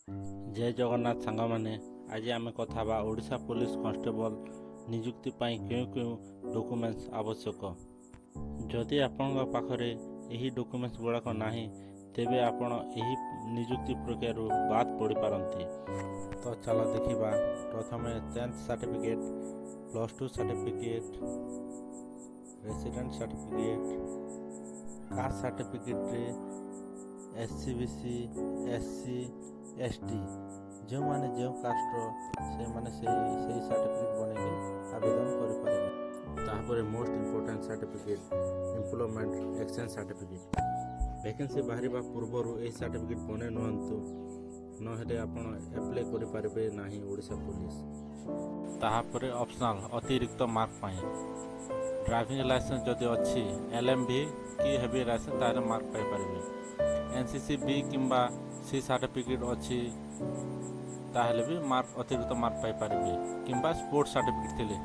जय जगन्नाथ सांगमाने आज आम कथा बा ओडिशा पुलिस कांस्टेबल नियुक्ति पाई क्यों क्यों डॉक्यूमेंट्स आवश्यक। जदि आपण पाखरे यही डॉक्यूमेंट्स गुड़ाक नाही तेबे आपण यही नियुक्ति प्रक्रिया बाद पड़ी पारंती। तो चलो देखिबा प्रथम 10th certificate, +2 certificate, resident certificate, caste certificate, SCBC, SC, ST जो माने जो कास्टर से माने से सर्टिफिकेट बने आवेदन करें। तापर most important certificate employment exchange certificate. Vacancy बाहर पूर्वर यही सर्टिफिकेट बने नुहतु नहेले आपण एप्लाई करि पारबे नाही ओडिशा पुलिस। तापर ऑप्शनल अतिरिक्त मार्क पाए ड्राइविंग लाइसेंस जदि अच्छी एलएमवी की हेवी लाइसेंस तार मार्क पाई पारबे। एनसीसी बी किंबा सी सर्टिफिकेट अच्छी ताहले भी मार्क अतिरिक्त मार्क पाई पारबे किंबा स्पोर्ट्स सर्टिफिकेट थिले